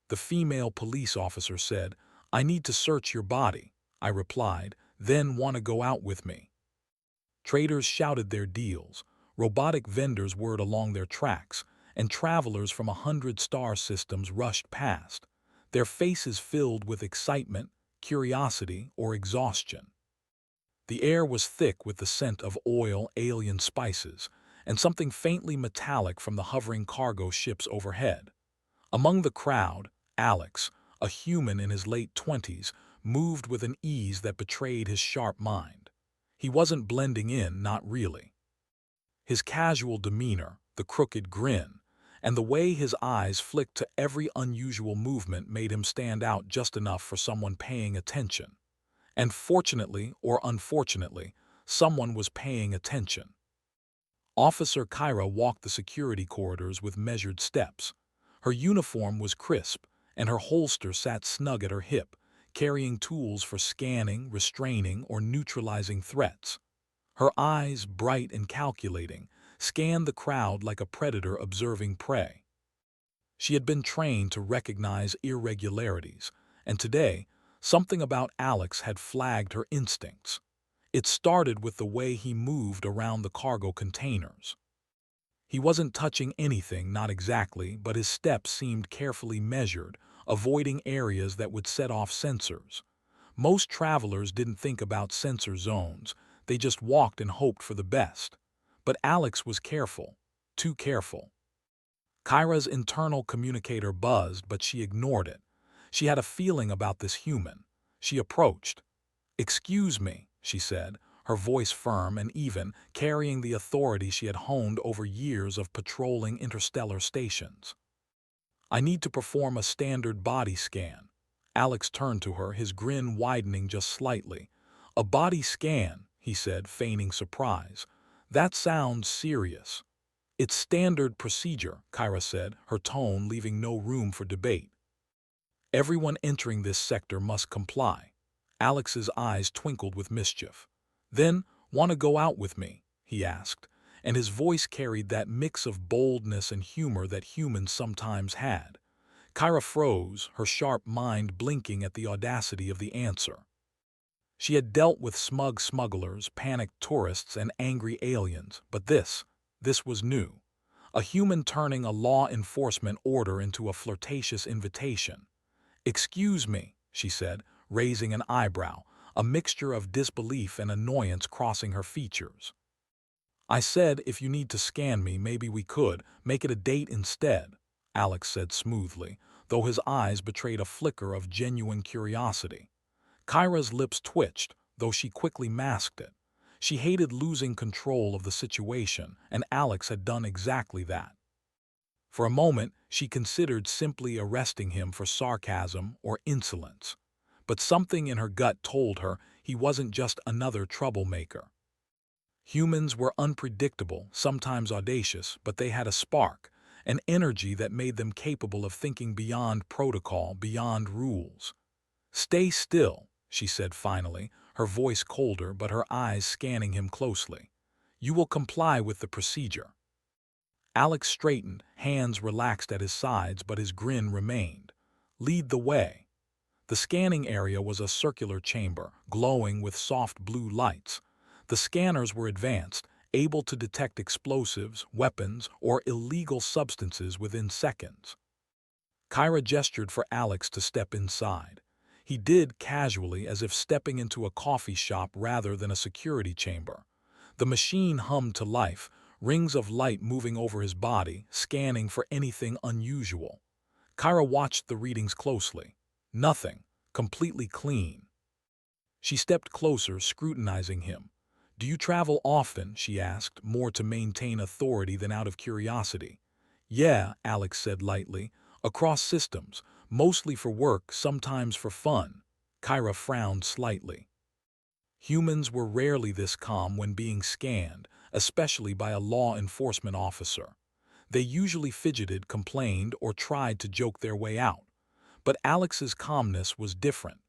The female police officer said, "I need to search your body." I replied, "Then want to go out with me?" Traders shouted their deals, robotic vendors whirred along their tracks, and travelers from 100 star systems rushed past, their faces filled with excitement, curiosity, or exhaustion. The air was thick with the scent of oil, alien spices, and something faintly metallic from the hovering cargo ships overhead. Among the crowd, Alex, a human in his late 20s, moved with an ease that betrayed his sharp mind. He wasn't blending in, not really. His casual demeanor, the crooked grin, and the way his eyes flicked to every unusual movement made him stand out just enough for someone paying attention. And fortunately or unfortunately, someone was paying attention. Officer Kyra walked the security corridors with measured steps. Her uniform was crisp, and her holster sat snug at her hip, carrying tools for scanning, restraining, or neutralizing threats. Her eyes, bright and calculating, scanned the crowd like a predator observing prey. She had been trained to recognize irregularities, and today, something about Alex had flagged her instincts. It started with the way he moved around the cargo containers. He wasn't touching anything, not exactly, but his steps seemed carefully measured, avoiding areas that would set off sensors. Most travelers didn't think about sensor zones, they just walked and hoped for the best. But Alex was careful, too careful. Kyra's internal communicator buzzed, but she ignored it. She had a feeling about this human. She approached. "Excuse me," she said, her voice firm and even, carrying the authority she had honed over years of patrolling interstellar stations. "I need to perform a standard body scan." Alex turned to her, his grin widening just slightly. "A body scan," he said, feigning surprise. "That sounds serious." "It's standard procedure," Kyra said, her tone leaving no room for debate. "Everyone entering this sector must comply." Alex's eyes twinkled with mischief. "Then, want to go out with me?" he asked, and his voice carried that mix of boldness and humor that humans sometimes had. Kyra froze, her sharp mind blinking at the audacity of the answer. She had dealt with smug smugglers, panicked tourists, and angry aliens, but this was new. A human turning a law enforcement order into a flirtatious invitation. "Excuse me," she said, raising an eyebrow, a mixture of disbelief and annoyance crossing her features. "I said if you need to scan me, maybe we could make it a date instead," Alex said smoothly, though his eyes betrayed a flicker of genuine curiosity. Kyra's lips twitched, though she quickly masked it. She hated losing control of the situation, and Alex had done exactly that. For a moment, she considered simply arresting him for sarcasm or insolence. But something in her gut told her he wasn't just another troublemaker. Humans were unpredictable, sometimes audacious, but they had a spark, an energy that made them capable of thinking beyond protocol, beyond rules. "Stay still," she said finally, her voice colder but her eyes scanning him closely. "You will comply with the procedure." Alex straightened, hands relaxed at his sides, but his grin remained. "Lead the way." The scanning area was a circular chamber, glowing with soft blue lights. The scanners were advanced, able to detect explosives, weapons, or illegal substances within seconds. Kyra gestured for Alex to step inside. He did casually, as if stepping into a coffee shop rather than a security chamber. The machine hummed to life, rings of light moving over his body, scanning for anything unusual. Kyra watched the readings closely. Nothing. Completely clean. She stepped closer, scrutinizing him. "Do you travel often?" she asked, more to maintain authority than out of curiosity. "Yeah," Alex said lightly. "Across systems. Mostly for work, sometimes for fun." Kyra frowned slightly. Humans were rarely this calm when being scanned, especially by a law enforcement officer. They usually fidgeted, complained, or tried to joke their way out. But Alex's calmness was different.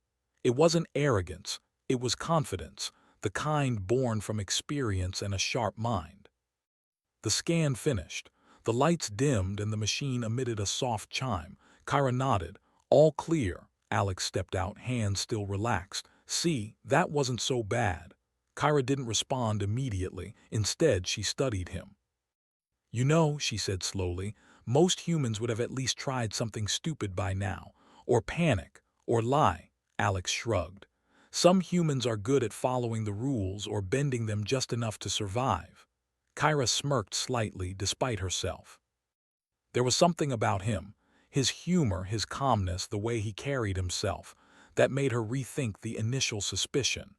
It wasn't arrogance, it was confidence, the kind born from experience and a sharp mind. The scan finished. The lights dimmed and the machine emitted a soft chime. Kyra nodded, All clear. Alex stepped out, hands still relaxed. See, that wasn't so bad. Kyra didn't respond immediately. Instead, she studied him. You know, she said slowly, most humans would have at least tried something stupid by now. Or panic. Or lie. Alex shrugged. Some humans are good at following the rules or bending them just enough to survive. Kyra smirked slightly despite herself. There was something about him, his humor, his calmness, the way he carried himself, that made her rethink the initial suspicion.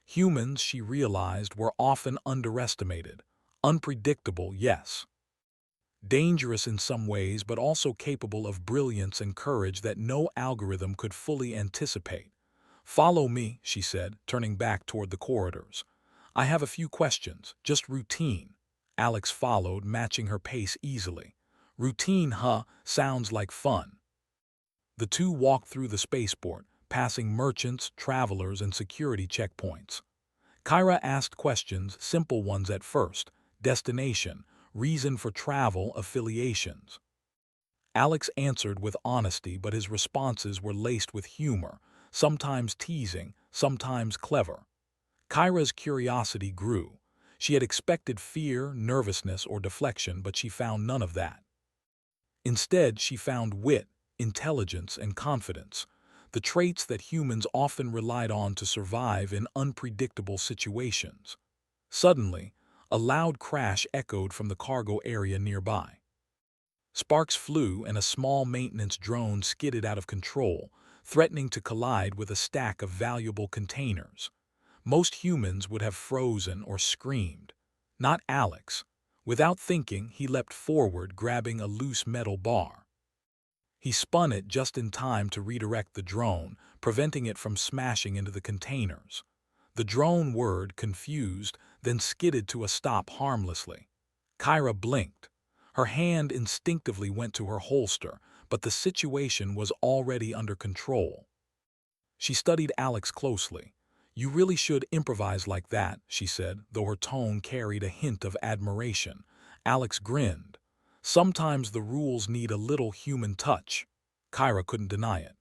Humans, she realized, were often underestimated. Unpredictable, yes. Dangerous in some ways, but also capable of brilliance and courage that no algorithm could fully anticipate. Follow me, she said, turning back toward the corridors. I have a few questions, just routine. Alex followed, matching her pace easily. Routine, huh? Sounds like fun. The two walked through the spaceport, passing merchants, travelers, and security checkpoints. Kyra asked questions, simple ones at first: destination, reason for travel, affiliations. Alex answered with honesty, but his responses were laced with humor, sometimes teasing, sometimes clever. Kyra's curiosity grew. She had expected fear, nervousness, or deflection, but she found none of that. Instead, she found wit, intelligence, and confidence, the traits that humans often relied on to survive in unpredictable situations. Suddenly, a loud crash echoed from the cargo area nearby. Sparks flew and a small maintenance drone skidded out of control, threatening to collide with a stack of valuable containers. Most humans would have frozen or screamed. Not Alex. Without thinking, he leapt forward, grabbing a loose metal bar. He spun it just in time to redirect the drone, preventing it from smashing into the containers. The drone whirred, confused, then skidded to a stop harmlessly. Kyra blinked. Her hand instinctively went to her holster, but the situation was already under control. She studied Alex closely. You really should improvise like that, she said, though her tone carried a hint of admiration. Alex grinned. Sometimes the rules need a little human touch. Kyra couldn't deny it.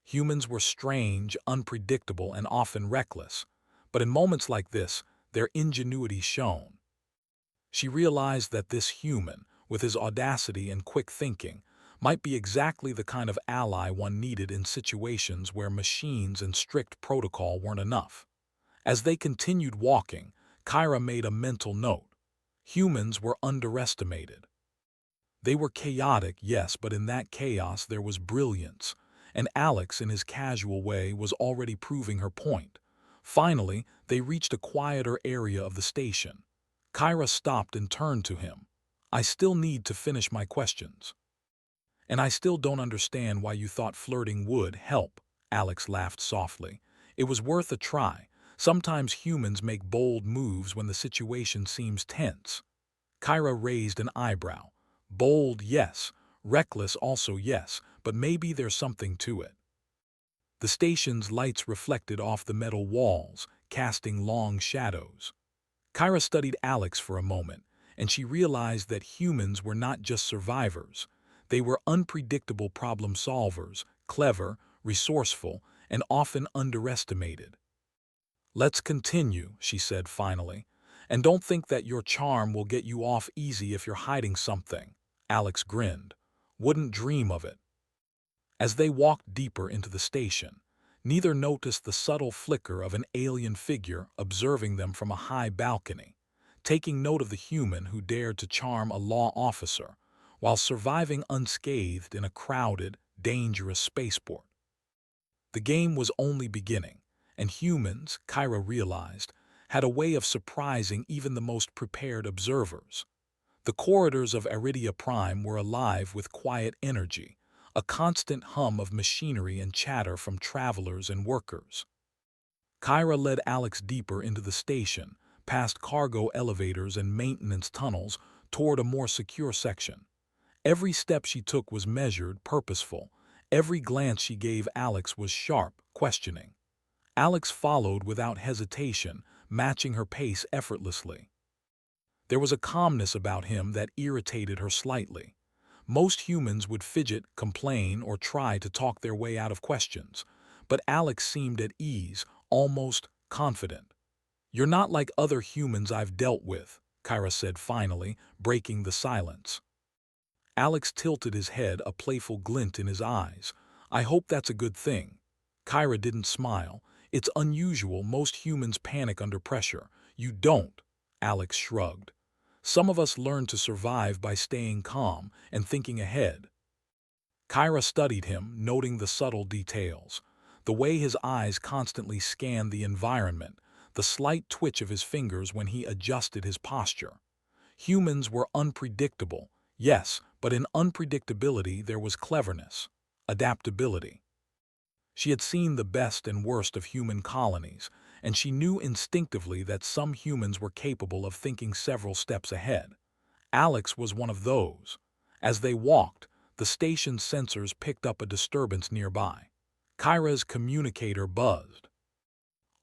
Humans were strange, unpredictable, and often reckless. But in moments like this, their ingenuity shone. She realized that this human, with his audacity and quick thinking, might be exactly the kind of ally one needed in situations where machines and strict protocol weren't enough. As they continued walking, Kyra made a mental note. Humans were underestimated. They were chaotic, yes, but in that chaos there was brilliance, and Alex, in his casual way, was already proving her point. Finally, they reached a quieter area of the station. Kyra stopped and turned to him. I still need to finish my questions. And I still don't understand why you thought flirting would help, Alex laughed softly. It was worth a try. Sometimes humans make bold moves when the situation seems tense. Kyra raised an eyebrow. Bold, yes. Reckless also, yes, but maybe there's something to it. The station's lights reflected off the metal walls, casting long shadows. Kyra studied Alex for a moment, and she realized that humans were not just survivors. They were unpredictable problem solvers, clever, resourceful, and often underestimated. Let's continue, she said finally. And don't think that your charm will get you off easy if you're hiding something. Alex grinned. Wouldn't dream of it. As they walked deeper into the station, neither noticed the subtle flicker of an alien figure observing them from a high balcony, taking note of the human who dared to charm a law officer while surviving unscathed in a crowded, dangerous spaceport. The game was only beginning, and humans, Kyra realized, had a way of surprising even the most prepared observers. The corridors of Aridia Prime were alive with quiet energy, a constant hum of machinery and chatter from travelers and workers. Kyra led Alex deeper into the station, past cargo elevators and maintenance tunnels, toward a more secure section. Every step she took was measured, purposeful. Every glance she gave Alex was sharp, questioning. Alex followed without hesitation, matching her pace effortlessly. There was a calmness about him that irritated her slightly. Most humans would fidget, complain, or try to talk their way out of questions. But Alex seemed at ease, almost confident. "You're not like other humans I've dealt with," Kyra said finally, breaking the silence. Alex tilted his head, a playful glint in his eyes. "I hope that's a good thing." Kyra didn't smile. "It's unusual, most humans panic under pressure. You don't." Alex shrugged. "Some of us learn to survive by staying calm and thinking ahead." Kyra studied him, noting the subtle details. The way his eyes constantly scanned the environment, the slight twitch of his fingers when he adjusted his posture. Humans were unpredictable, yes, but in unpredictability there was cleverness, adaptability. She had seen the best and worst of human colonies, and she knew instinctively that some humans were capable of thinking several steps ahead. Alex was one of those. As they walked, the station's sensors picked up a disturbance nearby. Kyra's communicator buzzed.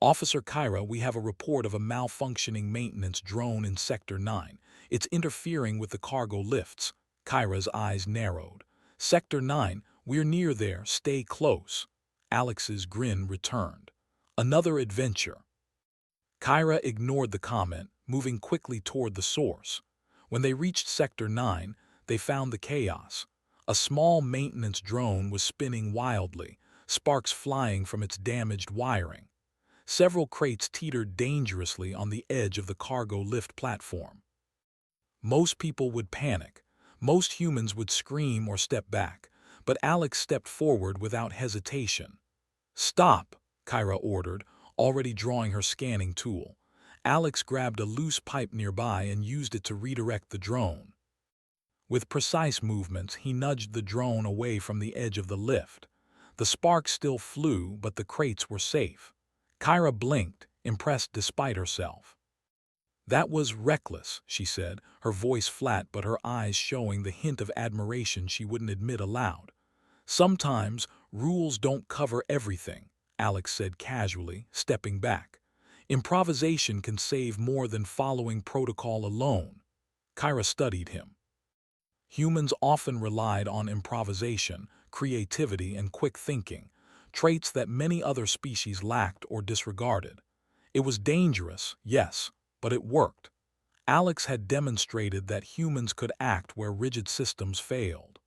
"Officer Kyra, we have a report of a malfunctioning maintenance drone in Sector 9. It's interfering with the cargo lifts." Kyra's eyes narrowed. "Sector 9, we're near there, stay close." Alex's grin returned. "Another adventure." Kyra ignored the comment, moving quickly toward the source. When they reached Sector 9, they found the chaos. A small maintenance drone was spinning wildly, sparks flying from its damaged wiring. Several crates teetered dangerously on the edge of the cargo lift platform. Most people would panic. Most humans would scream or step back. But Alex stepped forward without hesitation. "Stop," Kyra ordered, already drawing her scanning tool. Alex grabbed a loose pipe nearby and used it to redirect the drone. With precise movements, he nudged the drone away from the edge of the lift. The sparks still flew, but the crates were safe. Kyra blinked, impressed despite herself. "That was reckless," she said, her voice flat but her eyes showing the hint of admiration she wouldn't admit aloud. "Sometimes rules don't cover everything," Alex said casually, stepping back. "Improvisation can save more than following protocol alone." Kyra studied him. Humans often relied on improvisation, creativity, and quick thinking, traits that many other species lacked or disregarded. It was dangerous, yes, but it worked. Alex had demonstrated that humans could act where rigid systems failed.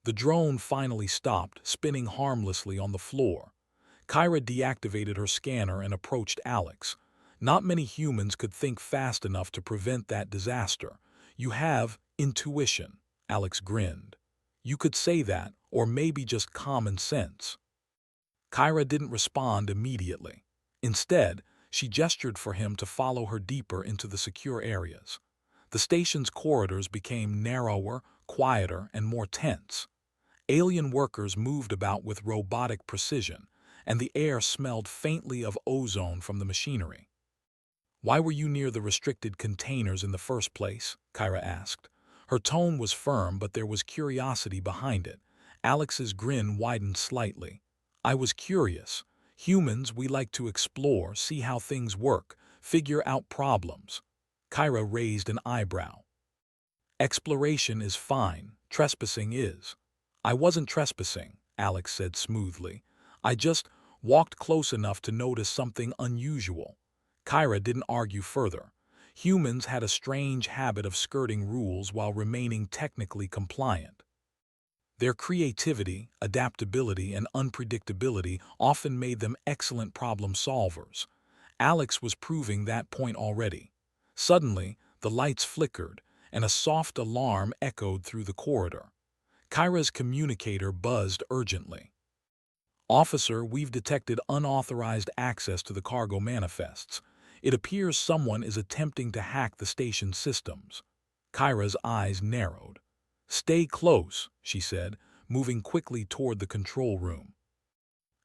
The drone finally stopped, spinning harmlessly on the floor. Kyra deactivated her scanner and approached Alex. "Not many humans could think fast enough to prevent that disaster. You have intuition," Alex grinned. "You could say that, or maybe just common sense." Kyra didn't respond immediately. Instead, she gestured for him to follow her deeper into the secure areas. The station's corridors became narrower, quieter, and more tense. Alien workers moved about with robotic precision, and the air smelled faintly of ozone from the machinery. "Why were you near the restricted containers in the first place?" Kyra asked. Her tone was firm, but there was curiosity behind it. Alex's grin widened slightly. "I was curious. Humans, we like to explore, see how things work, figure out problems." Kyra raised an eyebrow. "Exploration is fine, trespassing is." "I wasn't trespassing," Alex said smoothly. "I just walked close enough to notice something unusual." Kyra didn't argue further. Humans had a strange habit of skirting rules while remaining technically compliant. Their creativity, adaptability, and unpredictability often made them excellent problem solvers. Alex was proving that point already. Suddenly, the lights flickered, and a soft alarm echoed through the corridor. Kyra's communicator buzzed urgently. "Officer, we've detected unauthorized access to the cargo manifests. It appears someone is attempting to hack the station's systems." Kyra's eyes narrowed. "Stay close," she said, moving quickly toward the control room.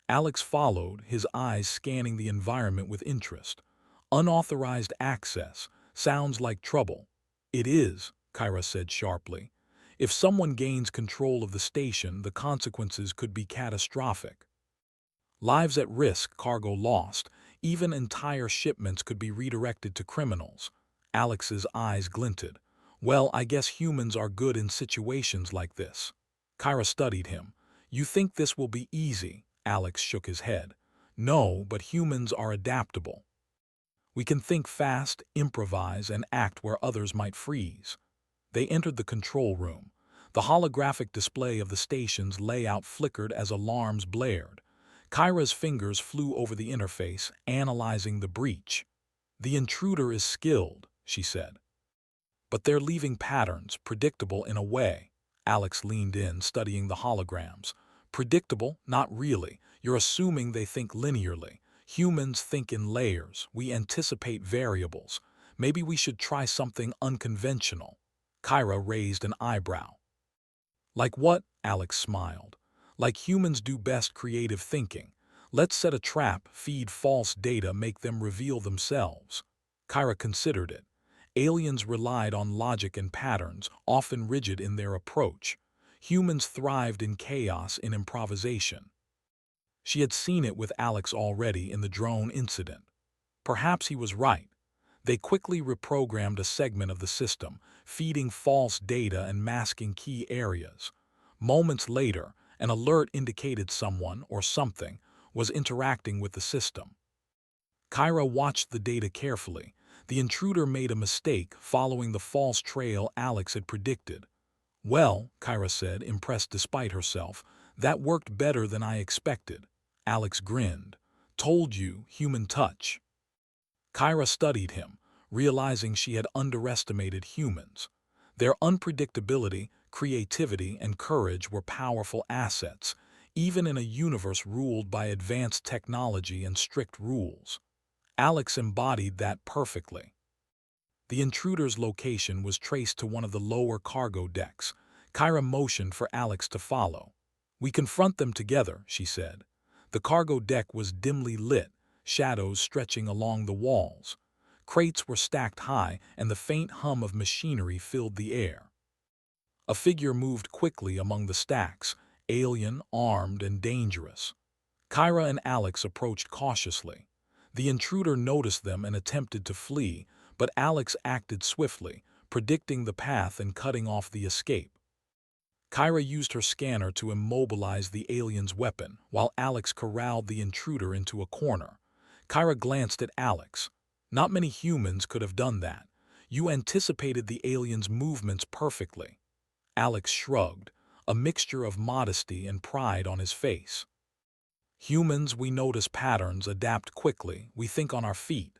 Alex followed, his eyes scanning the environment with interest. "Unauthorized access. Sounds like trouble." "It is," Kyra said sharply. "If someone gains control of the station, the consequences could be catastrophic. Lives at risk, cargo lost, even entire shipments could be redirected to criminals." Alex's eyes glinted. Well, I guess humans are good in situations like this. Kyra studied him. You think this will be easy? Alex shook his head. No, but humans are adaptable. We can think fast, improvise, and act where others might freeze. They entered the control room. The holographic display of the station's layout flickered as alarms blared. Kyra's fingers flew over the interface, analyzing the breach. The intruder is skilled, she said. But they're leaving patterns, predictable in a way. Alex leaned in, studying the holograms. Predictable? Not really. You're assuming they think linearly. Humans think in layers. We anticipate variables. Maybe we should try something unconventional. Kyra raised an eyebrow. Like what? Alex smiled. Like humans do best creative thinking. Let's set a trap, feed false data, make them reveal themselves. Kyra considered it. Aliens relied on logic and patterns, often rigid in their approach. Humans thrived in chaos, in improvisation. She had seen it with Alex already in the drone incident. Perhaps he was right. They quickly reprogrammed a segment of the system, feeding false data and masking key areas. Moments later, an alert indicated someone or something was interacting with the system. Kyra watched the data carefully. The intruder made a mistake, following the false trail Alex had predicted. Well, Kyra said, impressed despite herself, that worked better than I expected. Alex grinned. Told you, human touch. Kyra studied him, realizing she had underestimated humans. Their unpredictability, creativity, and courage were powerful assets, even in a universe ruled by advanced technology and strict rules. Alex embodied that perfectly. The intruder's location was traced to one of the lower cargo decks. Kyra motioned for Alex to follow. We confront them together, she said. The cargo deck was dimly lit, shadows stretching along the walls. Crates were stacked high, and the faint hum of machinery filled the air. A figure moved quickly among the stacks, alien, armed, and dangerous. Kyra and Alex approached cautiously. The intruder noticed them and attempted to flee, but Alex acted swiftly, predicting the path and cutting off the escape. Kyra used her scanner to immobilize the alien's weapon, while Alex corralled the intruder into a corner. Kyra glanced at Alex. Not many humans could have done that. You anticipated the alien's movements perfectly. Alex shrugged, a mixture of modesty and pride on his face. Humans, we notice patterns, adapt quickly, we think on our feet.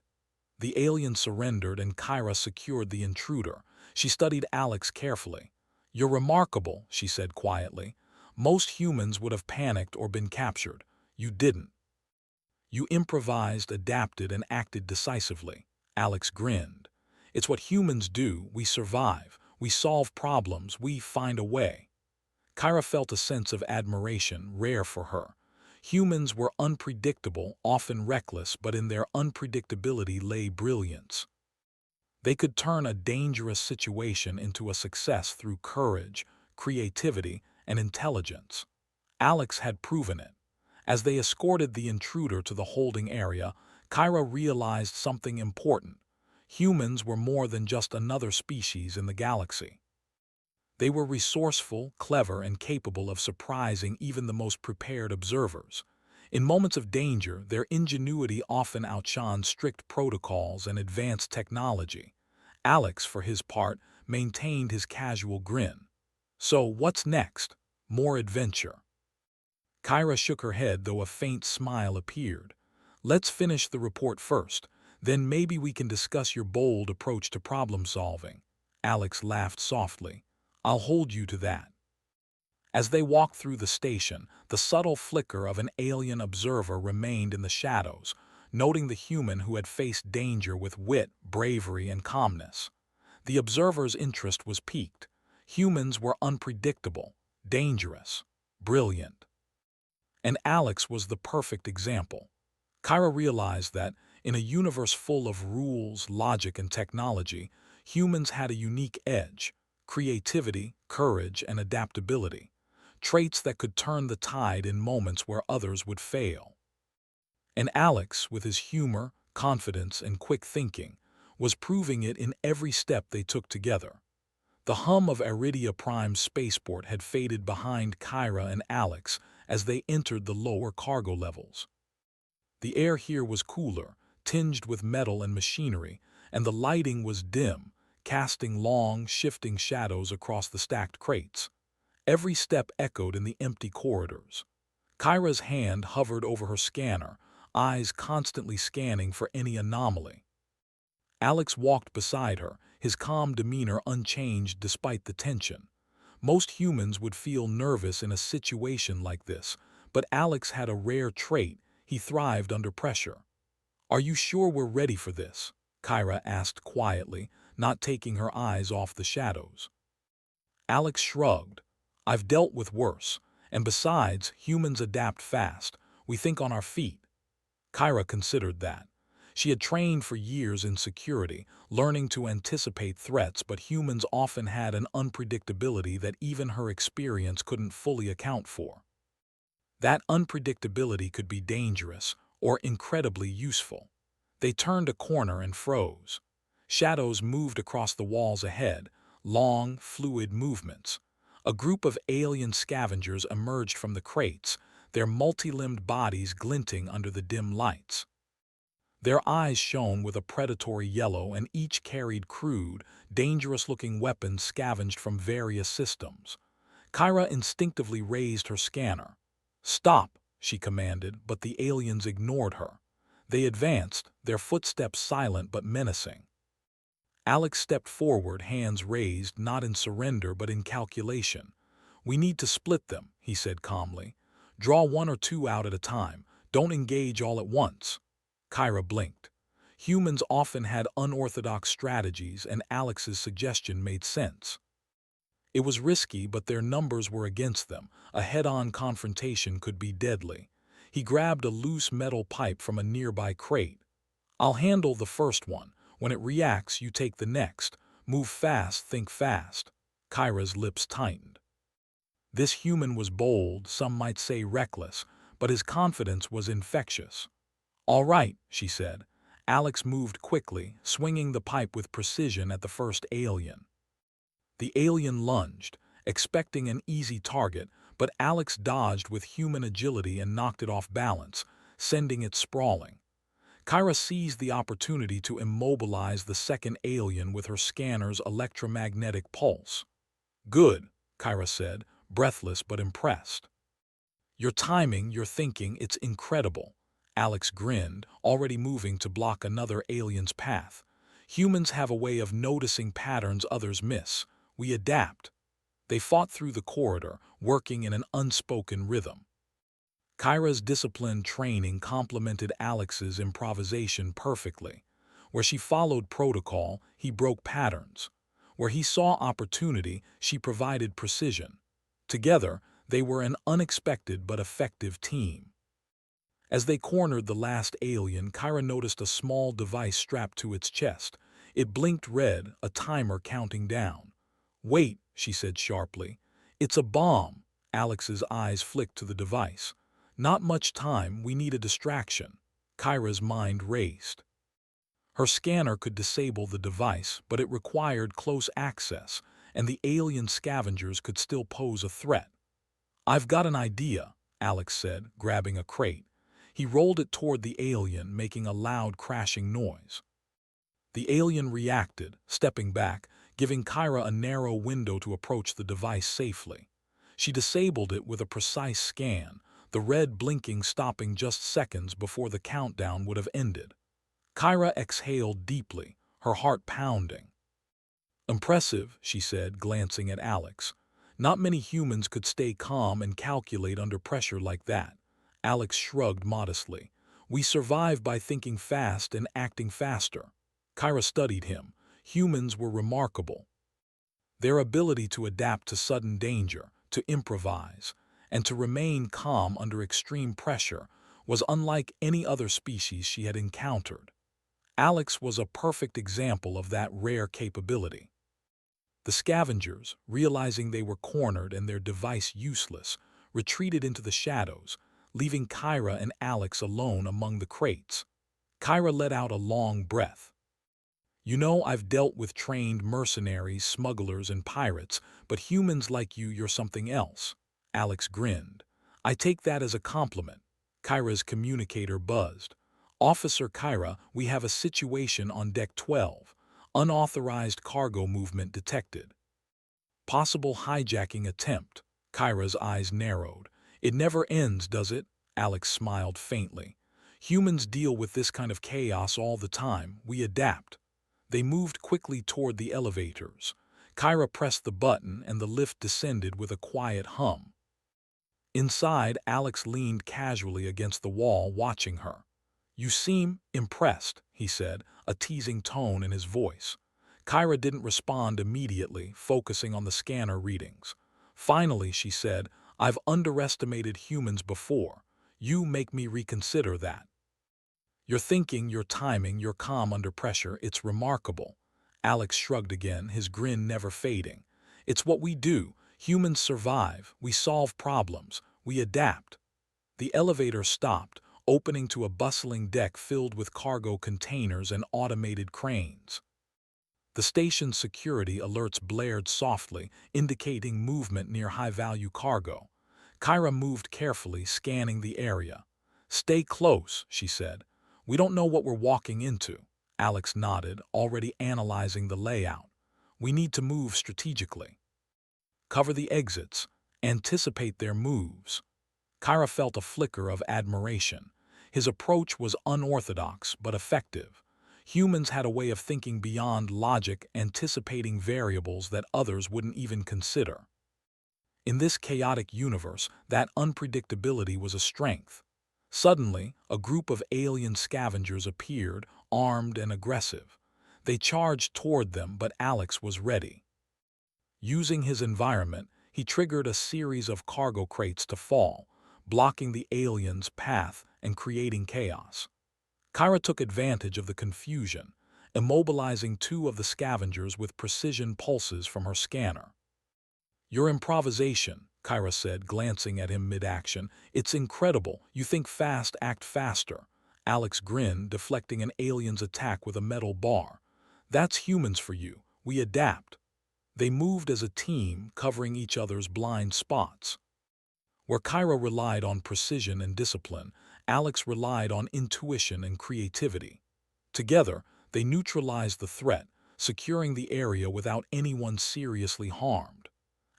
The alien surrendered and Kyra secured the intruder. She studied Alex carefully. You're remarkable, she said quietly. Most humans would have panicked or been captured. You didn't. You improvised, adapted, and acted decisively. Alex grinned. It's what humans do. We survive. We solve problems. We find a way. Kyra felt a sense of admiration, rare for her. Humans were unpredictable, often reckless, but in their unpredictability lay brilliance. They could turn a dangerous situation into a success through courage, creativity, and intelligence. Alex had proven it. As they escorted the intruder to the holding area, Kyra realized something important. Humans were more than just another species in the galaxy. They were resourceful, clever, and capable of surprising even the most prepared observers. In moments of danger, their ingenuity often outshone strict protocols and advanced technology. Alex, for his part, maintained his casual grin. So, what's next? More adventure. Kyra shook her head, though a faint smile appeared. Let's finish the report first, then maybe we can discuss your bold approach to problem solving. Alex laughed softly. I'll hold you to that. As they walked through the station, the subtle flicker of an alien observer remained in the shadows, noting the human who had faced danger with wit, bravery, and calmness. The observer's interest was piqued. Humans were unpredictable, dangerous, brilliant. And Alex was the perfect example. Kyra realized that, in a universe full of rules, logic, and technology, humans had a unique edge: creativity, courage, and adaptability, traits that could turn the tide in moments where others would fail. And Alex, with his humor, confidence, and quick thinking, was proving it in every step they took together. The hum of Iridia Prime's spaceport had faded behind Kyra and Alex as they entered the lower cargo levels. The air here was cooler, tinged with metal and machinery, and the lighting was dim, casting long, shifting shadows across the stacked crates. Every step echoed in the empty corridors. Kyra's hand hovered over her scanner, eyes constantly scanning for any anomaly. Alex walked beside her, his calm demeanor unchanged despite the tension. Most humans would feel nervous in a situation like this, but Alex had a rare trait: he thrived under pressure. "Are you sure we're ready for this?" Kyra asked quietly, not taking her eyes off the shadows. Alex shrugged. "I've dealt with worse, and besides, humans adapt fast. We think on our feet." Kyra considered that. She had trained for years in security, learning to anticipate threats, but humans often had an unpredictability that even her experience couldn't fully account for. That unpredictability could be dangerous or incredibly useful. They turned a corner and froze. Shadows moved across the walls ahead, long, fluid movements. A group of alien scavengers emerged from the crates, their multi-limbed bodies glinting under the dim lights. Their eyes shone with a predatory yellow, and each carried crude, dangerous-looking weapons scavenged from various systems. Kyra instinctively raised her scanner. "Stop," she commanded, but the aliens ignored her. They advanced, their footsteps silent but menacing. Alex stepped forward, hands raised, not in surrender but in calculation. "We need to split them," he said calmly. "Draw one or two out at a time. Don't engage all at once." Kyra blinked. Humans often had unorthodox strategies, and Alex's suggestion made sense. It was risky, but their numbers were against them. A head-on confrontation could be deadly. He grabbed a loose metal pipe from a nearby crate. "I'll handle the first one. When it reacts, you take the next. Move fast, think fast." Kyra's lips tightened. This human was bold, some might say reckless, but his confidence was infectious. "All right," she said. Alex moved quickly, swinging the pipe with precision at the first alien. The alien lunged, expecting an easy target, but Alex dodged with human agility and knocked it off balance, sending it sprawling. Kyra seized the opportunity to immobilize the second alien with her scanner's electromagnetic pulse. "Good," Kyra said, breathless but impressed. "Your timing, your thinking, it's incredible." Alex grinned, already moving to block another alien's path. "Humans have a way of noticing patterns others miss. We adapt." They fought through the corridor, working in an unspoken rhythm. Kyra's disciplined training complemented Alex's improvisation perfectly. Where she followed protocol, he broke patterns. Where he saw opportunity, she provided precision. Together, they were an unexpected but effective team. As they cornered the last alien, Kyra noticed a small device strapped to its chest. It blinked red, a timer counting down. "Wait," she said sharply. "It's a bomb." Alex's eyes flicked to the device. "Not much time, we need a distraction." Kyra's mind raced. Her scanner could disable the device, but it required close access, and the alien scavengers could still pose a threat. "I've got an idea," Alex said, grabbing a crate. He rolled it toward the alien, making a loud crashing noise. The alien reacted, stepping back, giving Kyra a narrow window to approach the device safely. She disabled it with a precise scan, the red blinking stopping just seconds before the countdown would have ended. Kyra exhaled deeply, her heart pounding. "Impressive," she said, glancing at Alex. "Not many humans could stay calm and calculate under pressure like that." Alex shrugged modestly. "We survive by thinking fast and acting faster." Kyra studied him. Humans were remarkable. Their ability to adapt to sudden danger, to improvise, and to remain calm under extreme pressure was unlike any other species she had encountered. Alex was a perfect example of that rare capability. The scavengers, realizing they were cornered and their device useless, retreated into the shadows, leaving Kyra and Alex alone among the crates. Kyra let out a long breath. You know, I've dealt with trained mercenaries, smugglers, and pirates, but humans like you're something else. Alex grinned. I take that as a compliment. Kyra's communicator buzzed. Officer Kyra, we have a situation on Deck 12. Unauthorized cargo movement detected. Possible hijacking attempt. Kyra's eyes narrowed. It never ends, does it? Alex smiled faintly. Humans deal with this kind of chaos all the time. We adapt. They moved quickly toward the elevators. Kyra pressed the button and the lift descended with a quiet hum. Inside, Alex leaned casually against the wall, watching her. You seem impressed, he said, a teasing tone in his voice. Kyra didn't respond immediately, focusing on the scanner readings. Finally, she said, I've underestimated humans before. You make me reconsider that. Your thinking, your timing, your calm under pressure, it's remarkable. Alex shrugged again, his grin never fading. It's what we do. Humans survive. We solve problems. We adapt. The elevator stopped, opening to a bustling deck filled with cargo containers and automated cranes. The station's security alerts blared softly, indicating movement near high-value cargo. Kyra moved carefully, scanning the area. Stay close, she said. We don't know what we're walking into. Alex nodded, already analyzing the layout. We need to move strategically. Cover the exits. Anticipate their moves. Kyra felt a flicker of admiration. His approach was unorthodox but effective. Humans had a way of thinking beyond logic, anticipating variables that others wouldn't even consider. In this chaotic universe, that unpredictability was a strength. Suddenly, a group of alien scavengers appeared, armed and aggressive. They charged toward them, but Alex was ready. Using his environment, he triggered a series of cargo crates to fall, blocking the aliens' path and creating chaos. Kyra took advantage of the confusion, immobilizing two of the scavengers with precision pulses from her scanner. Your improvisation, Kyra said, glancing at him mid-action. It's incredible. You think fast, act faster. Alex grinned, deflecting an alien's attack with a metal bar. That's humans for you. We adapt. They moved as a team, covering each other's blind spots. Where Kyra relied on precision and discipline, Alex relied on intuition and creativity. Together, they neutralized the threat, securing the area without anyone seriously harmed.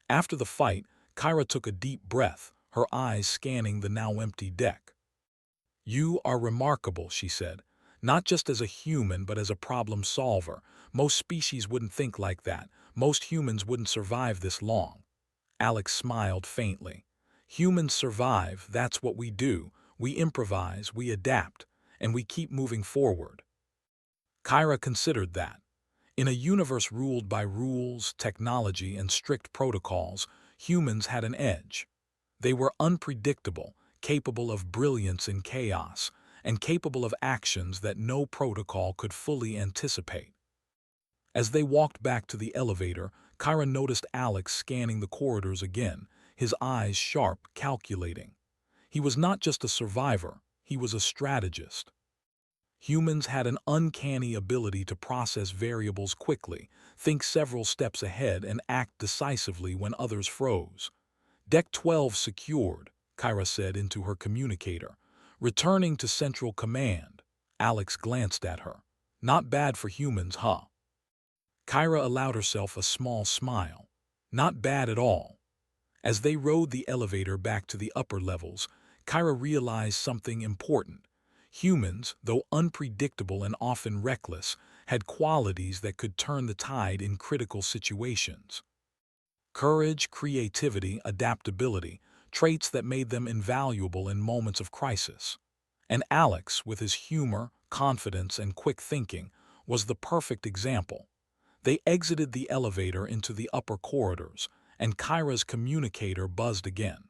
After the fight, Kyra took a deep breath, her eyes scanning the now empty deck. You are remarkable, she said, not just as a human but as a problem solver. Most species wouldn't think like that. Most humans wouldn't survive this long. Alex smiled faintly. Humans survive, that's what we do. We improvise, we adapt, and we keep moving forward. Kyra considered that. In a universe ruled by rules, technology, and strict protocols, humans had an edge. They were unpredictable, capable of brilliance in chaos, and capable of actions that no protocol could fully anticipate. As they walked back to the elevator, Kyra noticed Alex scanning the corridors again, his eyes sharp, calculating. He was not just a survivor, he was a strategist. Humans had an uncanny ability to process variables quickly, think several steps ahead, and act decisively when others froze. Deck 12 secured, Kyra said into her communicator. Returning to Central Command. Alex glanced at her. Not bad for humans, huh? Kyra allowed herself a small smile. Not bad at all. As they rode the elevator back to the upper levels, Kyra realized something important. Humans, though unpredictable and often reckless, had qualities that could turn the tide in critical situations. Courage, creativity, adaptability, traits that made them invaluable in moments of crisis. And Alex, with his humor, confidence, and quick thinking, was the perfect example. They exited the elevator into the upper corridors, and Kyra's communicator buzzed again.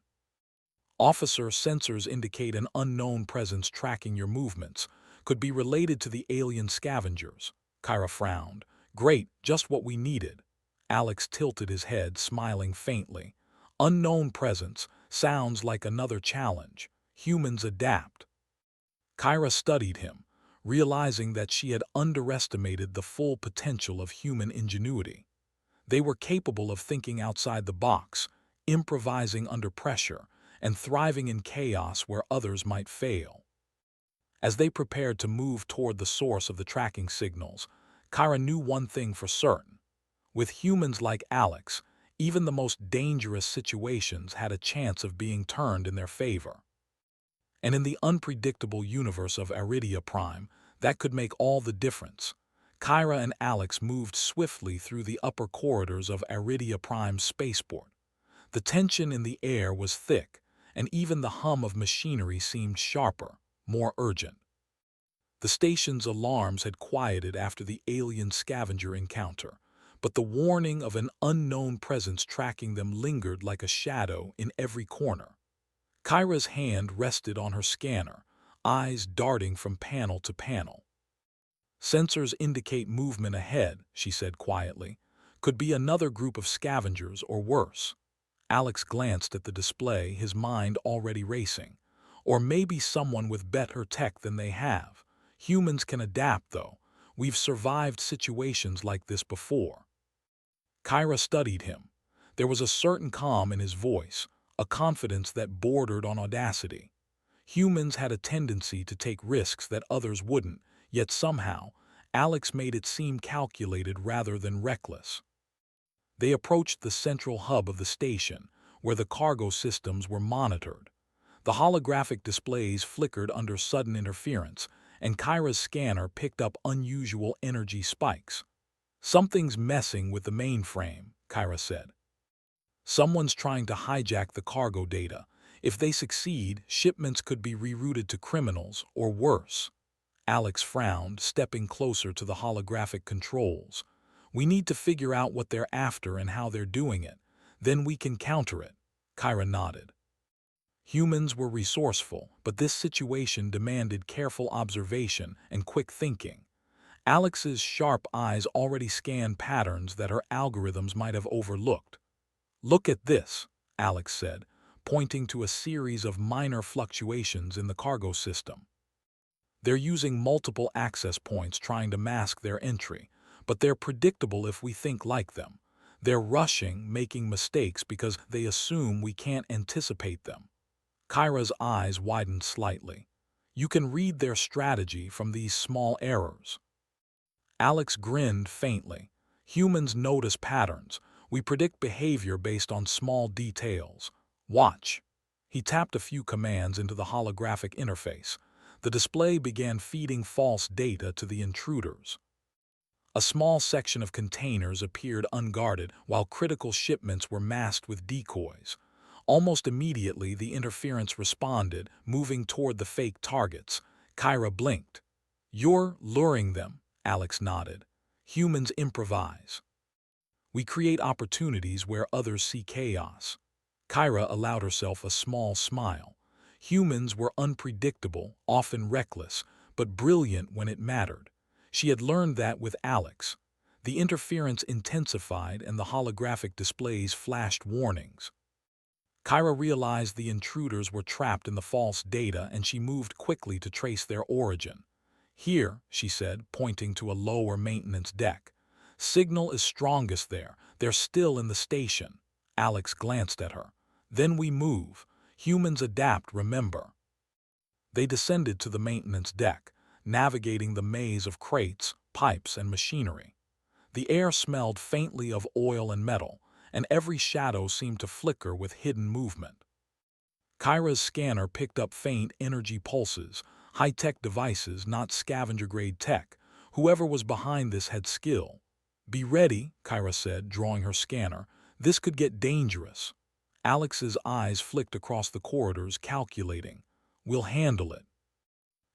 Officer, sensors indicate an unknown presence tracking your movements. Could be related to the alien scavengers. Kyra frowned. Great, just what we needed. Alex tilted his head, smiling faintly. Unknown presence sounds like another challenge. Humans adapt. Kyra studied him. realizing that she had underestimated the full potential of human ingenuity. They were capable of thinking outside the box, improvising under pressure, and thriving in chaos where others might fail. As they prepared to move toward the source of the tracking signals, Kyra knew one thing for certain. With humans like Alex, even the most dangerous situations had a chance of being turned in their favor. And in the unpredictable universe of Aridia Prime, that could make all the difference. Kyra and Alex moved swiftly through the upper corridors of Aridia Prime's spaceport. The tension in the air was thick, and even the hum of machinery seemed sharper, more urgent. The station's alarms had quieted after the alien scavenger encounter, but the warning of an unknown presence tracking them lingered like a shadow in every corner. Kyra's hand rested on her scanner, eyes darting from panel to panel. "Sensors indicate movement ahead," she said quietly. "Could be another group of scavengers or worse." Alex glanced at the display, his mind already racing. "Or maybe someone with better tech than they have. Humans can adapt, though. We've survived situations like this before." Kyra studied him. There was a certain calm in his voice, a confidence that bordered on audacity. Humans had a tendency to take risks that others wouldn't, yet somehow, Alex made it seem calculated rather than reckless. They approached the central hub of the station, where the cargo systems were monitored. The holographic displays flickered under sudden interference, and Kyra's scanner picked up unusual energy spikes. "Something's messing with the mainframe," Kyra said. "Someone's trying to hijack the cargo data. If they succeed, shipments could be rerouted to criminals, or worse." Alex frowned, stepping closer to the holographic controls. "We need to figure out what they're after and how they're doing it. Then we can counter it." Kyra nodded. Humans were resourceful, but this situation demanded careful observation and quick thinking. Alex's sharp eyes already scanned patterns that her algorithms might have overlooked. "Look at this," Alex said, pointing to a series of minor fluctuations in the cargo system. "They're using multiple access points trying to mask their entry, but they're predictable if we think like them. They're rushing, making mistakes because they assume we can't anticipate them." Kyra's eyes widened slightly. "You can read their strategy from these small errors." Alex grinned faintly. "Humans notice patterns. We predict behavior based on small details. Watch." He tapped a few commands into the holographic interface. The display began feeding false data to the intruders. A small section of containers appeared unguarded, while critical shipments were masked with decoys. Almost immediately, the interference responded, moving toward the fake targets. Kyra blinked. "You're luring them," Alex nodded. "Humans improvise. We create opportunities where others see chaos." Kyra allowed herself a small smile. Humans were unpredictable, often reckless, but brilliant when it mattered. She had learned that with Alex. The interference intensified and the holographic displays flashed warnings. Kyra realized the intruders were trapped in the false data, and she moved quickly to trace their origin. "Here," she said, pointing to a lower maintenance deck. "Signal is strongest there. They're still in the station." Alex glanced at her. "Then we move. Humans adapt, remember." They descended to the maintenance deck, navigating the maze of crates, pipes, and machinery. The air smelled faintly of oil and metal, and every shadow seemed to flicker with hidden movement. Kyra's scanner picked up faint energy pulses, high-tech devices, not scavenger-grade tech. Whoever was behind this had skill. "Be ready," Kyra said, drawing her scanner. "This could get dangerous." Alex's eyes flicked across the corridors, calculating. "We'll handle it."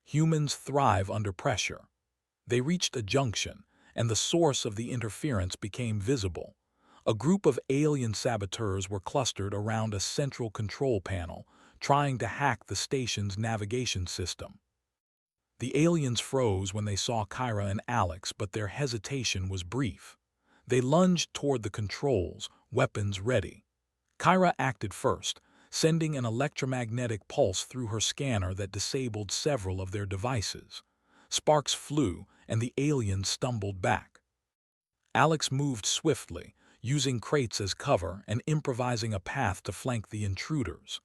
Humans thrive under pressure. They reached a junction, and the source of the interference became visible. A group of alien saboteurs were clustered around a central control panel, trying to hack the station's navigation system. The aliens froze when they saw Kyra and Alex, but their hesitation was brief. They lunged toward the controls, weapons ready. Kyra acted first, sending an electromagnetic pulse through her scanner that disabled several of their devices. Sparks flew, and the aliens stumbled back. Alex moved swiftly, using crates as cover and improvising a path to flank the intruders.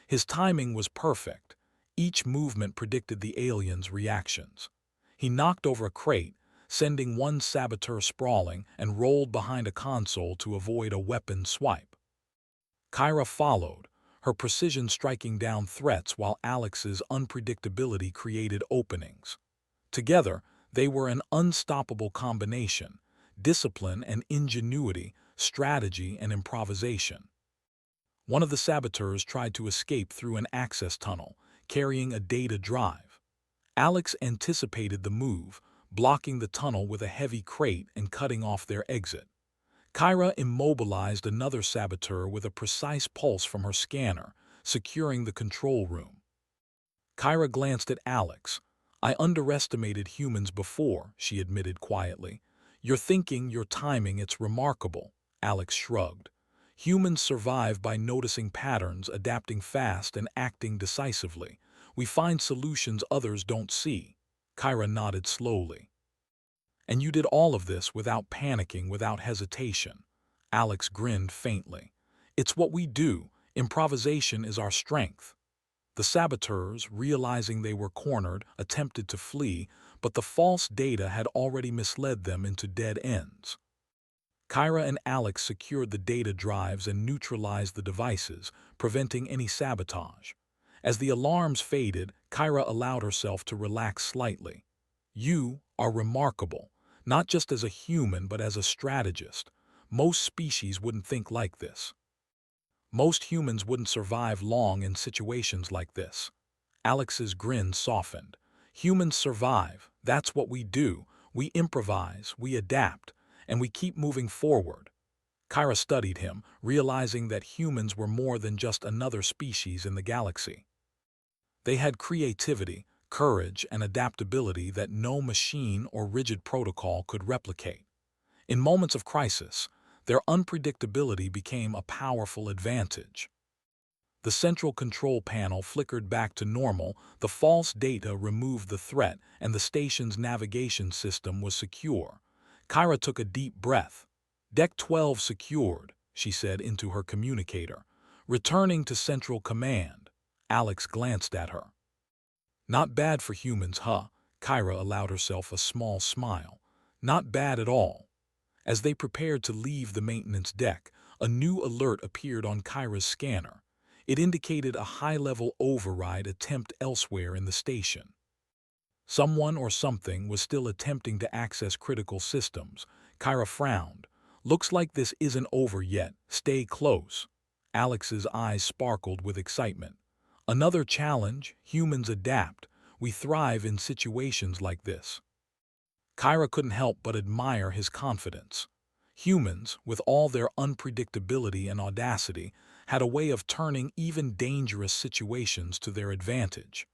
His timing was perfect. Each movement predicted the aliens' reactions. He knocked over a crate, sending one saboteur sprawling, and rolled behind a console to avoid a weapon swipe. Kyra followed, her precision striking down threats while Alex's unpredictability created openings. Together, they were an unstoppable combination: discipline and ingenuity, strategy and improvisation. One of the saboteurs tried to escape through an access tunnel, carrying a data drive. Alex anticipated the move, blocking the tunnel with a heavy crate and cutting off their exit. Kyra immobilized another saboteur with a precise pulse from her scanner, securing the control room. Kyra glanced at Alex. "I underestimated humans before," she admitted quietly. "Your thinking, your timing, it's remarkable." Alex shrugged. "Humans survive by noticing patterns, adapting fast, and acting decisively. We find solutions others don't see." Kyra nodded slowly. "And you did all of this without panicking, without hesitation." Alex grinned faintly. "It's what we do. Improvisation is our strength." The saboteurs, realizing they were cornered, attempted to flee, but the false data had already misled them into dead ends. Kyra and Alex secured the data drives and neutralized the devices, preventing any sabotage. As the alarms faded, Kyra allowed herself to relax slightly. "You are remarkable, not just as a human but as a strategist. Most species wouldn't think like this. Most humans wouldn't survive long in situations like this." Alex's grin softened. "Humans survive. That's what we do. We improvise, we adapt, and we keep moving forward." Kyra studied him, realizing that humans were more than just another species in the galaxy. They had creativity, courage, and adaptability that no machine or rigid protocol could replicate. In moments of crisis, their unpredictability became a powerful advantage. The central control panel flickered back to normal, the false data removed the threat, and the station's navigation system was secure. Kyra took a deep breath. "Deck 12 secured," she said into her communicator. "Returning to Central Command." Alex glanced at her. "Not bad for humans, huh?" Kyra allowed herself a small smile. "Not bad at all." As they prepared to leave the maintenance deck, a new alert appeared on Kyra's scanner. It indicated a high-level override attempt elsewhere in the station. Someone or something was still attempting to access critical systems. Kyra frowned. "Looks like this isn't over yet. Stay close." Alex's eyes sparkled with excitement. "Another challenge. Humans adapt. We thrive in situations like this." Kyra couldn't help but admire his confidence. Humans, with all their unpredictability and audacity, had a way of turning even dangerous situations to their advantage.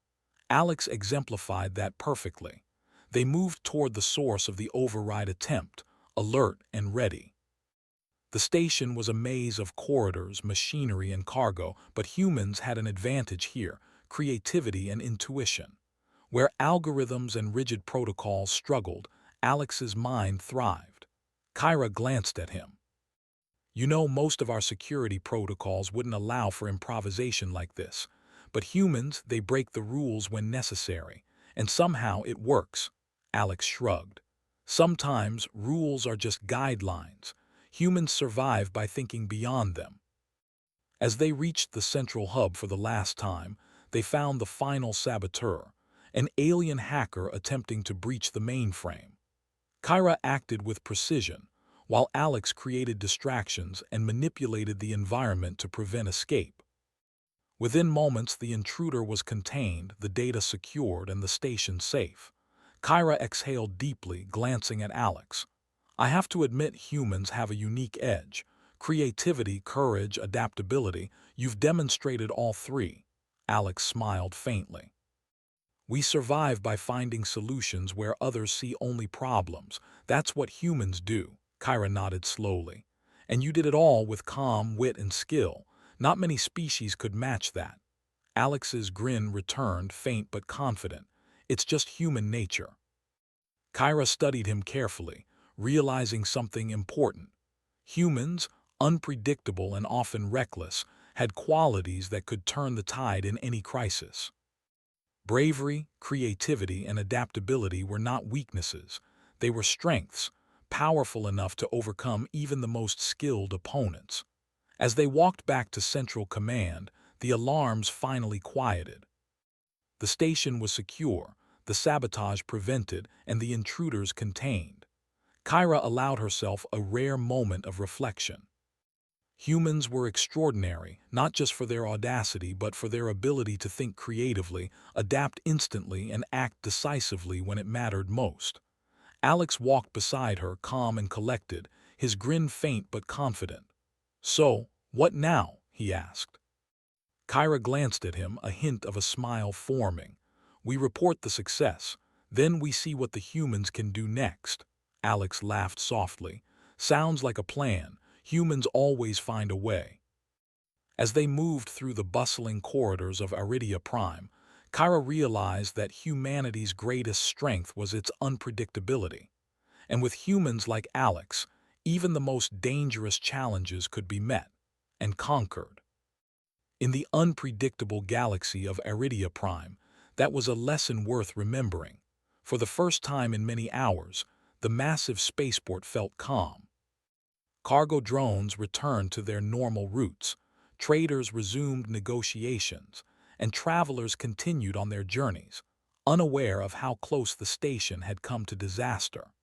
Alex exemplified that perfectly. They moved toward the source of the override attempt, alert and ready. The station was a maze of corridors, machinery, and cargo, but humans had an advantage here: creativity and intuition. Where algorithms and rigid protocols struggled, Alex's mind thrived. Kyra glanced at him. "You know, most of our security protocols wouldn't allow for improvisation like this. But humans, they break the rules when necessary. And somehow it works." Alex shrugged. "Sometimes rules are just guidelines. Humans survive by thinking beyond them." As they reached the central hub for the last time, they found the final saboteur, an alien hacker attempting to breach the mainframe. Kyra acted with precision, while Alex created distractions and manipulated the environment to prevent escape. Within moments, the intruder was contained, the data secured, and the station safe. Kyra exhaled deeply, glancing at Alex. "I have to admit, humans have a unique edge. Creativity, courage, adaptability. You've demonstrated all three." Alex smiled faintly. "We survive by finding solutions where others see only problems. That's what humans do." Kyra nodded slowly. "And you did it all with calm, wit, and skill. Not many species could match that." Alex's grin returned, faint but confident. "It's just human nature." Kyra studied him carefully, realizing something important. Humans, unpredictable and often reckless, had qualities that could turn the tide in any crisis. Bravery, creativity, and adaptability were not weaknesses. They were strengths, powerful enough to overcome even the most skilled opponents. As they walked back to Central Command, the alarms finally quieted. The station was secure, the sabotage prevented, and the intruders contained. Kyra allowed herself a rare moment of reflection. Humans were extraordinary, not just for their audacity but for their ability to think creatively, adapt instantly, and act decisively when it mattered most. Alex walked beside her, calm and collected, his grin faint but confident. "So, what now?" he asked. Kyra glanced at him, a hint of a smile forming. "We report the success. Then we see what the humans can do next." Alex laughed softly. "Sounds like a plan. Humans always find a way." As they moved through the bustling corridors of Aridia Prime, Kyra realized that humanity's greatest strength was its unpredictability. And with humans like Alex, even the most dangerous challenges could be met and conquered. In the unpredictable galaxy of Aridia Prime, that was a lesson worth remembering. For the first time in many hours, the massive spaceport felt calm. Cargo drones returned to their normal routes, traders resumed negotiations, and travelers continued on their journeys, unaware of how close the station had come to disaster.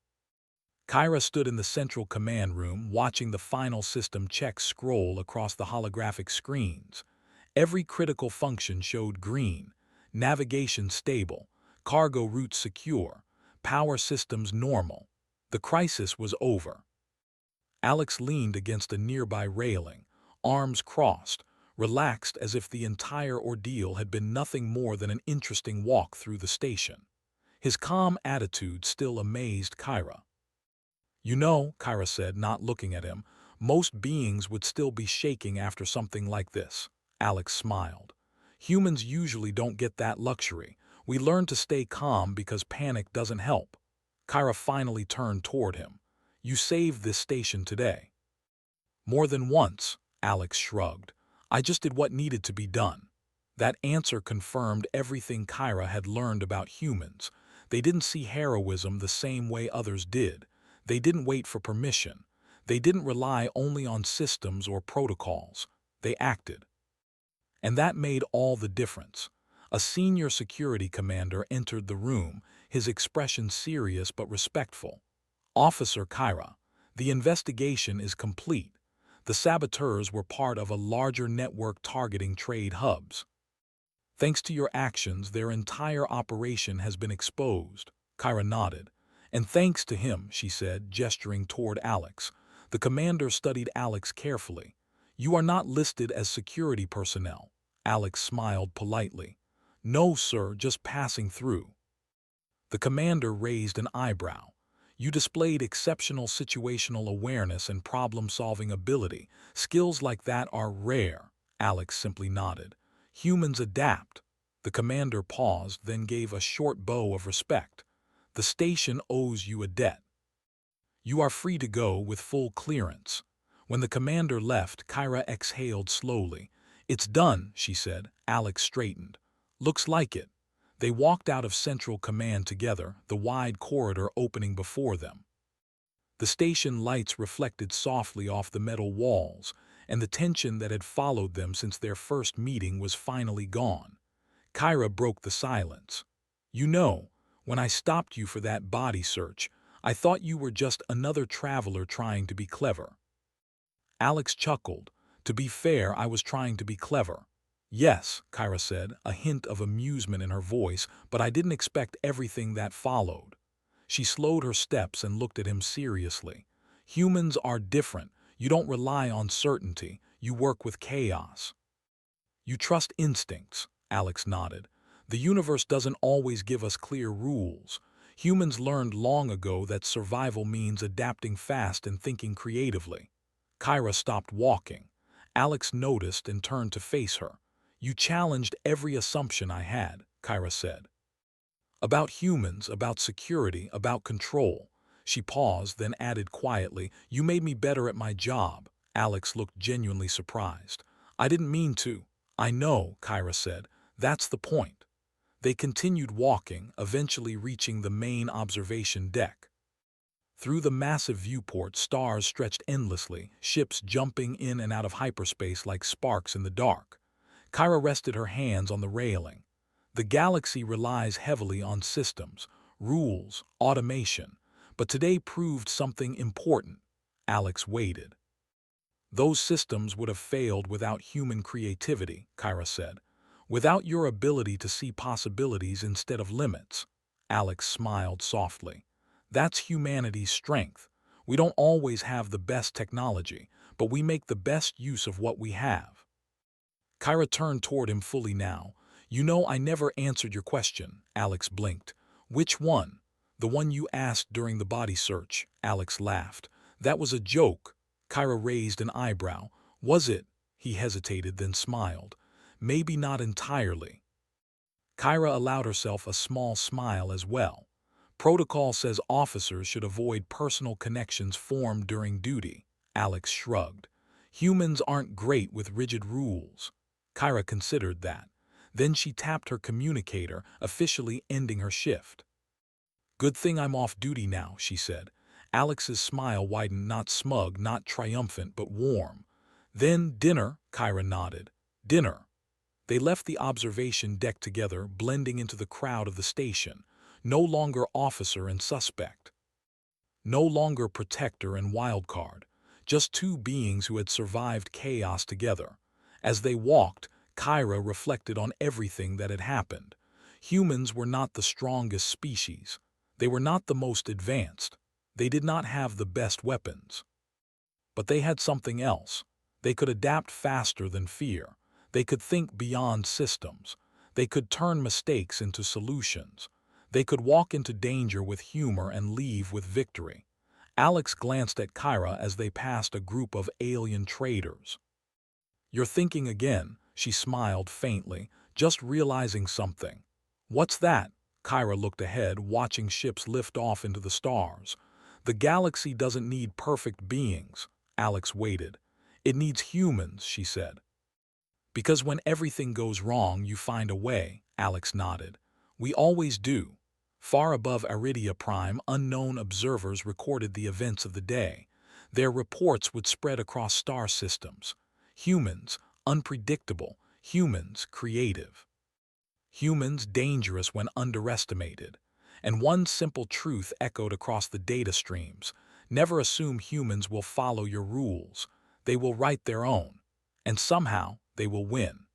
Kyra stood in the central command room, watching the final system checks scroll across the holographic screens. Every critical function showed green: navigation stable, cargo routes secure, power systems normal. The crisis was over. Alex leaned against a nearby railing, arms crossed, relaxed as if the entire ordeal had been nothing more than an interesting walk through the station. His calm attitude still amazed Kyra. "You know," Kyra said, not looking at him, "most beings would still be shaking after something like this." Alex smiled. "Humans usually don't get that luxury. We learn to stay calm because panic doesn't help." Kyra finally turned toward him. "You saved this station today." "More than once," Alex shrugged. "I just did what needed to be done." That answer confirmed everything Kyra had learned about humans. They didn't see heroism the same way others did. They didn't wait for permission. They didn't rely only on systems or protocols. They acted. And that made all the difference. A senior security commander entered the room, his expression serious but respectful. "Officer Kyra, the investigation is complete. The saboteurs were part of a larger network targeting trade hubs. Thanks to your actions, their entire operation has been exposed." Kyra nodded. "And thanks to him," she said, gesturing toward Alex. The commander studied Alex carefully. "You are not listed as security personnel." Alex smiled politely. "No, sir, just passing through." The commander raised an eyebrow. "You displayed exceptional situational awareness and problem-solving ability. Skills like that are rare." Alex simply nodded. "Humans adapt." The commander paused, then gave a short bow of respect. "The station owes you a debt. You are free to go with full clearance." When the commander left, Kyra exhaled slowly. "It's done," she said. Alex straightened. "Looks like it." They walked out of Central Command together, the wide corridor opening before them. The station lights reflected softly off the metal walls, and the tension that had followed them since their first meeting was finally gone. Kyra broke the silence. "You know, when I stopped you for that body search, I thought you were just another traveler trying to be clever." Alex chuckled. "To be fair, I was trying to be clever." "Yes," Kyra said, a hint of amusement in her voice, "but I didn't expect everything that followed." She slowed her steps and looked at him seriously. "Humans are different. You don't rely on certainty. You work with chaos. You trust instincts." Alex nodded. "The universe doesn't always give us clear rules. Humans learned long ago that survival means adapting fast and thinking creatively." Kyra stopped walking. Alex noticed and turned to face her. "You challenged every assumption I had," Kyra said. About humans, about security, about control. She paused, then added quietly, "You made me better at my job." Alex looked genuinely surprised. "I didn't mean to." "I know," Kyra said. "That's the point." They continued walking, eventually reaching the main observation deck. Through the massive viewport, stars stretched endlessly, ships jumping in and out of hyperspace like sparks in the dark. Kyra rested her hands on the railing. The galaxy relies heavily on systems, rules, automation, but today proved something important. Alex waited. "Those systems would have failed without human creativity," Kyra said. "Without your ability to see possibilities instead of limits." Alex smiled softly. "That's humanity's strength. We don't always have the best technology, but we make the best use of what we have." Kyra turned toward him fully now. "You know, I never answered your question." Alex blinked. "Which one?" "The one you asked during the body search." Alex laughed. "That was a joke." Kyra raised an eyebrow. "Was it?" He hesitated, then smiled. "Maybe not entirely." Kyra allowed herself a small smile as well. "Protocol says officers should avoid personal connections formed during duty." Alex shrugged. "Humans aren't great with rigid rules." Kyra considered that. Then she tapped her communicator, officially ending her shift. "Good thing I'm off duty now," she said. Alex's smile widened, not smug, not triumphant, but warm. "Then dinner," Kyra nodded. "Dinner." They left the observation deck together, blending into the crowd of the station. No longer officer and suspect. No longer protector and wildcard. Just two beings who had survived chaos together. As they walked, Kyra reflected on everything that had happened. Humans were not the strongest species. They were not the most advanced. They did not have the best weapons. But they had something else. They could adapt faster than fear. They could think beyond systems. They could turn mistakes into solutions. They could walk into danger with humor and leave with victory. Alex glanced at Kyra as they passed a group of alien traders. "You're thinking again," she smiled faintly, just realizing something. "What's that?" Kyra looked ahead, watching ships lift off into the stars. "The galaxy doesn't need perfect beings." Alex waited. "It needs humans," she said. "Because when everything goes wrong, you find a way," Alex nodded. "We always do." Far above Aridia Prime, unknown observers recorded the events of the day. Their reports would spread across star systems. Humans, unpredictable. Humans, creative. Humans, dangerous when underestimated. And one simple truth echoed across the data streams. Never assume humans will follow your rules. They will write their own. And somehow, they will win.